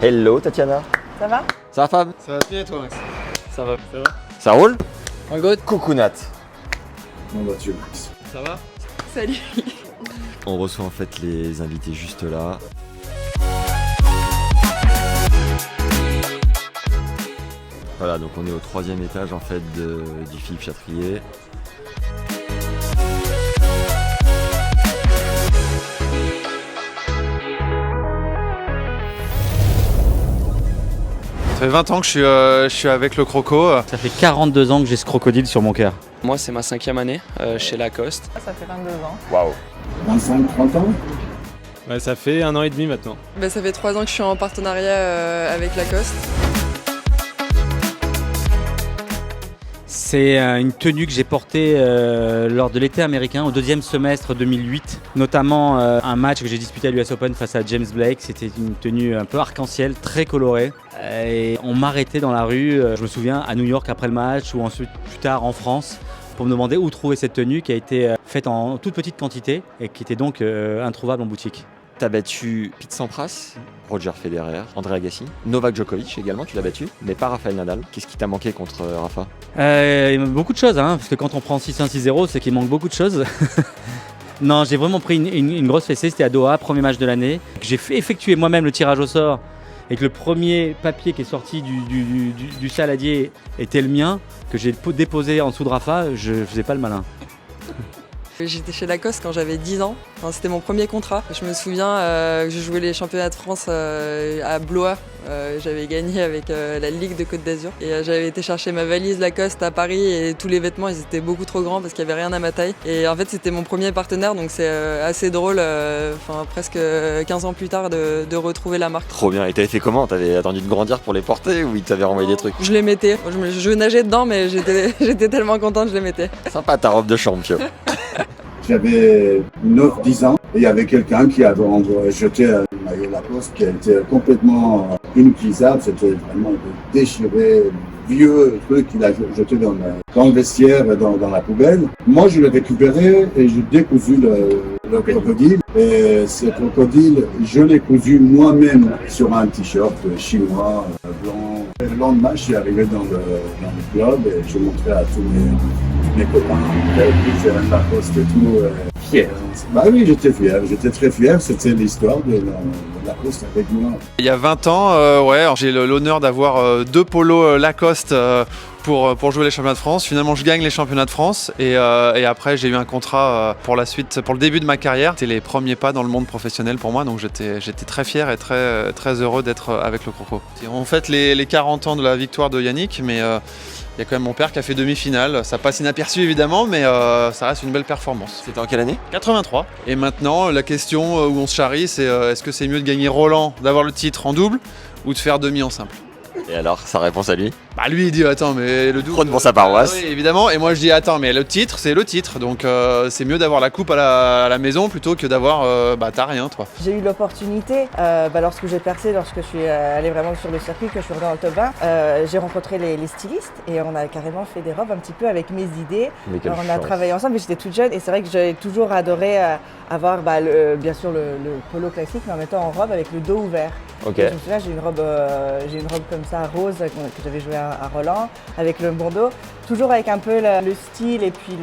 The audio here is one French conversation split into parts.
Hello Tatiana. Ça va? Ça va Fab? Ça va bien et toi Max? Ça va. Ça roule? All good. Coucou Nat. Bon bah tu Max. Ça va? Salut. On reçoit en fait les invités juste là. Voilà, donc on est au 3e étage en fait du Philippe Chatrier. Ça fait 20 ans que je suis avec le Croco. Ça fait 42 ans que j'ai ce crocodile sur mon cœur. Moi, c'est ma 5e année chez Lacoste. Ça fait 22 ans. Waouh. 25-30 ans. Ouais, ça fait 1 an et demi maintenant. Ça fait 3 ans que je suis en partenariat avec Lacoste. C'est une tenue que j'ai portée lors de l'été américain au 2e semestre 2008. Notamment un match que j'ai disputé à l'US Open face à James Blake. C'était une tenue un peu arc-en-ciel, très colorée. Et on m'arrêtait dans la rue, je me souviens, à New York après le match ou ensuite plus tard en France pour me demander où trouver cette tenue qui a été faite en toute petite quantité et qui était donc introuvable en boutique. T'as battu Pete Sampras, Roger Federer, André Agassi, Novak Djokovic également, tu l'as battu, mais pas Rafael Nadal. Qu'est-ce qui t'a manqué contre Rafa? Il manque beaucoup de choses, parce que quand on prend 6-1, 6-0, c'est qu'il manque beaucoup de choses. Non, j'ai vraiment pris une grosse fessée, c'était à Doha, premier match de l'année. J'ai fait effectuer moi-même le tirage au sort et que le premier papier qui est sorti du saladier était le mien, que j'ai déposé en dessous de Rafa, je faisais pas le malin. J'étais chez Lacoste quand j'avais 10 ans. C'était mon premier contrat. Je me souviens que je jouais les championnats de France à Blois. J'avais gagné avec la Ligue de Côte d'Azur. Et j'avais été chercher ma valise Lacoste à Paris et tous les vêtements ils étaient beaucoup trop grands parce qu'il n'y avait rien à ma taille. Et en fait c'était mon premier partenaire donc c'est assez drôle, presque 15 ans plus tard de retrouver la marque. Trop bien. Et t'avais fait comment? T'avais attendu de grandir pour les porter ou ils t'avaient renvoyé des trucs? Je les mettais. Je nageais dedans mais j'étais tellement contente je les mettais. Sympa ta robe de champion. J'avais 9-10 ans et il y avait quelqu'un qui avait jeté un maillot Lacoste qui était complètement inutilisable. C'était vraiment déchiré, vieux truc qu'il a jeté dans le vestiaire, dans la poubelle. Moi, je l'ai récupéré et j'ai décousu le crocodile. Et ce crocodile, je l'ai cousu moi-même sur un t-shirt chinois blanc. Et le lendemain, je suis arrivé dans le club et je montrais à tous mes copains. J'ai un Lacoste et tout. Fier. Bah oui, j'étais très fier. C'était l'histoire de Lacoste avec moi. Il y a 20 ans, j'ai l'honneur d'avoir 2 polos Lacoste pour jouer les championnats de France. Finalement, je gagne les championnats de France et après, j'ai eu un contrat pour la suite, pour le début de ma carrière. C'était les premiers pas dans le monde professionnel pour moi, donc j'étais très fier et très heureux d'être avec le Croco. On fête les 40 ans de la victoire de Yannick, mais il y a quand même mon père qui a fait demi-finale. Ça passe inaperçu évidemment, mais ça reste une belle performance. C'était en quelle année? 83. Et maintenant, la question où on se charrie, c'est est-ce que c'est mieux de gagner Roland, d'avoir le titre en double, ou de faire demi en simple? Et alors, sa réponse à lui? Bah lui il dit attends mais le double... Prône pour sa paroisse. Oui évidemment, et moi je dis attends mais le titre c'est le titre, donc c'est mieux d'avoir la coupe à la maison plutôt que d'avoir t'as rien toi. J'ai eu l'opportunité, lorsque j'ai percé, lorsque je suis allée vraiment sur le circuit, que je suis revenue dans le top 20, j'ai rencontré les stylistes et on a carrément fait des robes un petit peu avec mes idées. Alors, on a travaillé ensemble, mais j'étais toute jeune et c'est vrai que j'ai toujours adoré avoir bien sûr le polo classique mais en même temps en robe avec le dos ouvert. Ok. Je me souviens, j'ai une robe comme ça rose que j'avais joué à Roland avec le bandeau, toujours avec un peu le style et puis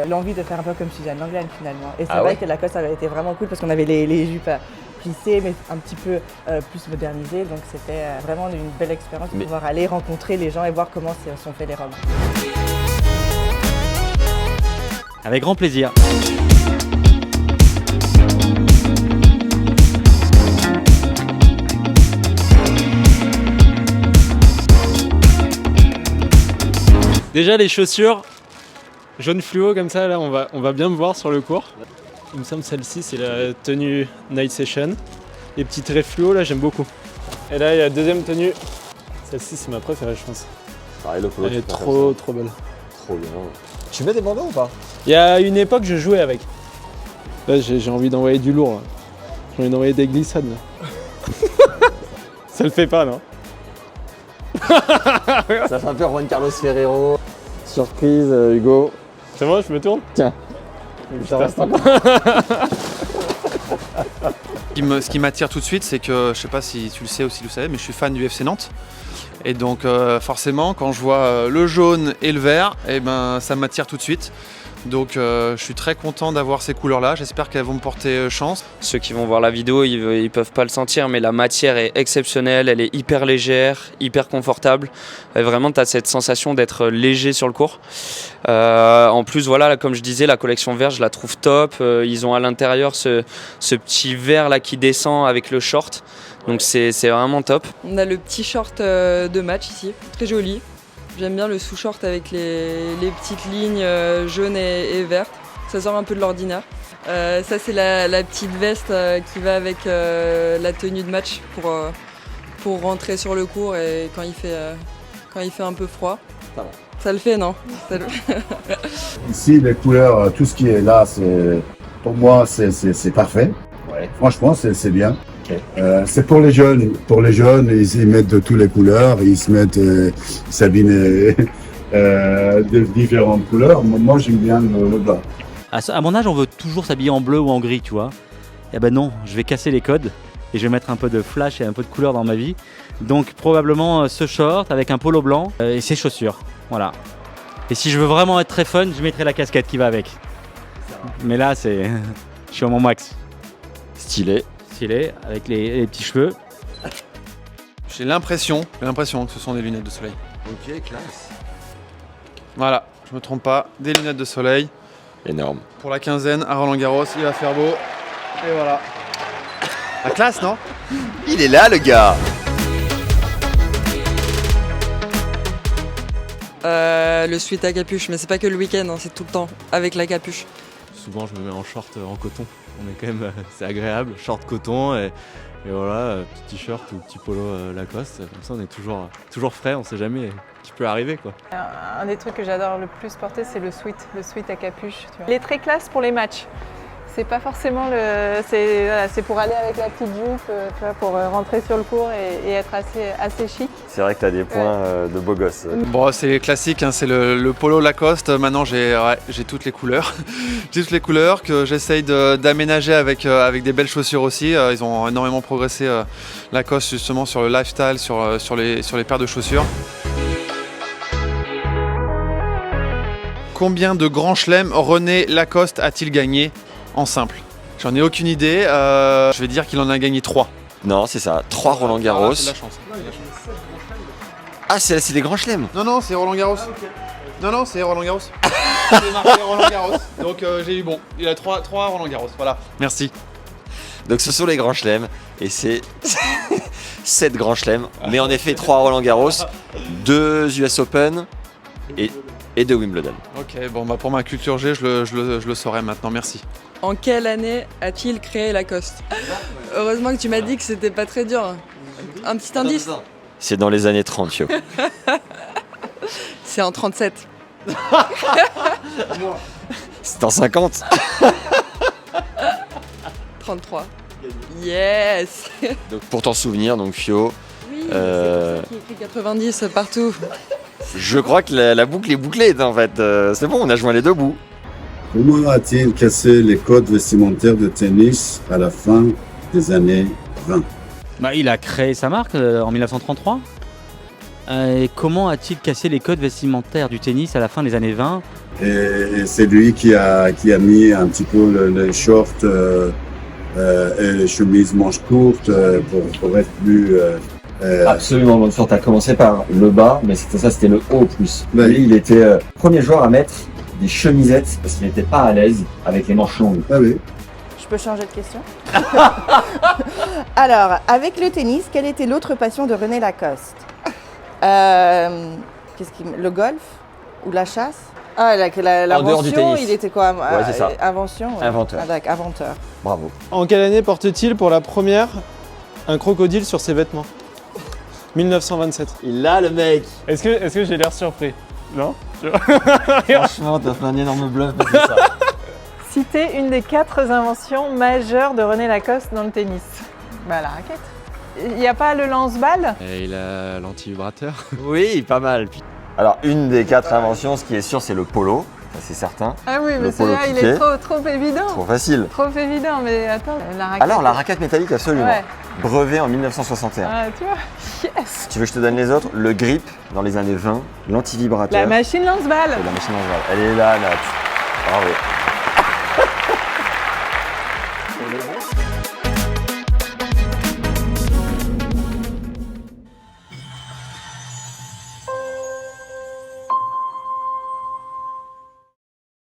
l'envie de faire un peu comme Suzanne Lenglen finalement. Et c'est vrai que Lacoste avait été vraiment cool parce qu'on avait les jupes plissées mais un petit peu plus modernisées, donc c'était vraiment une belle expérience de pouvoir aller rencontrer les gens et voir comment sont faites les robes. Avec grand plaisir. Déjà les chaussures jaune fluo comme ça, là on va bien me voir sur le cours. Il me semble celle-ci c'est la tenue Night Session. Les petits traits fluo là j'aime beaucoup. Et là il y a la deuxième tenue. Celle-ci c'est ma préférée je pense. Pareil, le polo, elle est trop belle. Trop bien. Tu mets des bandeaux ou pas? Il y a une époque je jouais avec. Là j'ai envie d'envoyer du lourd là. J'ai envie d'envoyer des glissades là. Ça le fait pas non? Ça fait un peu Juan Carlos Ferrero. Surprise, Hugo. C'est moi, je me tourne? Tiens. Ça reste encore. Ce qui m'attire tout de suite, c'est que, je sais pas si tu le sais ou si tu le savais, mais je suis fan du FC Nantes. Et donc forcément, quand je vois le jaune et le vert, eh ben, ça m'attire tout de suite. Donc je suis très content d'avoir ces couleurs-là, j'espère qu'elles vont me porter chance. Ceux qui vont voir la vidéo, ils peuvent pas le sentir, mais la matière est exceptionnelle, elle est hyper légère, hyper confortable. Et vraiment, tu as cette sensation d'être léger sur le court. En plus, voilà, comme je disais, la collection vert, je la trouve top. Ils ont à l'intérieur ce petit vert là qui descend avec le short. Donc c'est vraiment top. On a le petit short de match ici, très joli. J'aime bien le sous-short avec les petites lignes jaunes et vertes. Ça sort un peu de l'ordinaire. Ça, c'est la petite veste qui va avec la tenue de match pour rentrer sur le court et quand il fait un peu froid. Ça le fait, non? Ici, les couleurs, tout ce qui est là, pour moi, c'est parfait. Ouais. Franchement, c'est bien. Okay. C'est pour les jeunes. Pour les jeunes, ils mettent de toutes les couleurs. Ils se mettent, ils s'habillent de différentes couleurs. Moi, j'aime bien le blanc. À mon âge, on veut toujours s'habiller en bleu ou en gris, tu vois. Eh ben non, je vais casser les codes et je vais mettre un peu de flash et un peu de couleur dans ma vie. Donc probablement ce short avec un polo blanc et ces chaussures. Voilà. Et si je veux vraiment être très fun, je mettrai la casquette qui va avec. Mais là, je suis à mon max. Stylé. Stylé, avec les petits cheveux. J'ai l'impression que ce sont des lunettes de soleil. Ok, classe. Voilà, je me trompe pas, des lunettes de soleil. Énorme. Pour la quinzaine à Roland-Garros, il va faire beau. Et voilà. La classe, non? Il est là, le gars. Le sweat à capuche, mais c'est pas que le week-end, hein, c'est tout le temps, avec la capuche. Souvent, je me mets en short en coton. On est quand même, c'est agréable, short coton et voilà, petit t-shirt ou petit polo Lacoste. Comme ça, on est toujours frais, on sait jamais qui peut arriver, quoi. Un des trucs que j'adore le plus porter, c'est le sweat à capuche. Tu vois. Il est très classe pour les matchs. C'est pas forcément c'est pour aller avec la petite jupe, tu vois, pour rentrer sur le court et être assez chic. C'est vrai que tu as des points de beau gosse. Bon, c'est les classiques, hein, c'est le polo Lacoste. Maintenant, j'ai toutes les couleurs. J'ai toutes les couleurs que j'essaye d'aménager avec des belles chaussures aussi. Ils ont énormément progressé Lacoste justement sur le lifestyle, sur les paires de chaussures. Combien de grands chelems René Lacoste a-t-il gagné en simple? J'en ai aucune idée. Je vais dire qu'il en a gagné 3. Non, c'est ça. 3 Roland Garros. C'est de la chance. Ah, c'est des grands chelems. Non, c'est Roland Garros. Non, c'est Roland Garros. C'est marqué Roland Garros. Donc j'ai eu bon. Il a 3 Roland Garros. Voilà. Merci. Donc ce sont les grands chelems. Et c'est 7 grands chelems. Mais en effet, 3 Roland Garros, 2 US Open et 2 Wimbledon. Ok, bon, bah pour ma culture G, je le saurai maintenant. Merci. En quelle année a-t-il créé Lacoste? Heureusement que tu m'as dit que c'était pas très dur. Un petit indice? C'est dans les années 30, Fio. C'est en 37. C'est en 50. 33. Yes. Donc pour t'en souvenir, donc Fio. Oui, c'est pour ça qu'il écrit 90 partout. Je crois que la boucle est bouclée en fait. C'est bon, on a joint les deux bouts. Comment a-t-il cassé les codes vestimentaires de tennis à la fin des années 20? Il a créé sa marque en 1933. Et comment a-t-il cassé les codes vestimentaires du tennis à la fin des années 20? Et c'est lui qui a mis un petit peu les shorts et les chemises manches courtes pour être plus... Absolument, donc tu as commencé par le bas, mais c'était le haut plus. Ouais. Lui, il était premier joueur à mettre des chemisettes parce qu'il n'était pas à l'aise avec les manches longues. Ah oui. Je peux changer de question? Alors, avec le tennis, quelle était l'autre passion de René Lacoste? Le golf ou la chasse? Ah, l'invention, il était quoi? Ouais, c'est ça. Invention? Ouais. Inventeur. Ah, d'accord, inventeur. Bravo. En quelle année porte-t-il pour la première un crocodile sur ses vêtements? 1927. Il a le mec. Est-ce que j'ai l'air surpris? Non? Franchement, t'as fait un énorme bluff, mais c'est ça. Citer une des 4 inventions majeures de René Lacoste dans le tennis. La raquette. Il n'y a pas le lance-balle? Et il a l'anti-vibrateur. Oui, pas mal. Alors, une des 4 inventions, ce qui est sûr, c'est le polo. ça c'est certain. Ah oui, mais Le polo celui-là, il piqué. est trop évident. Trop facile. Trop évident, mais attends, la raquette. Alors, la raquette métallique, absolument. Ouais. Brevet en 1961. Ah, tu vois, yes. Tu veux que je te donne les autres? Le grip dans les années 20, l'antivibrateur. La machine lance-balle. La machine lance-balle. Elle est là, Nat. Bravo.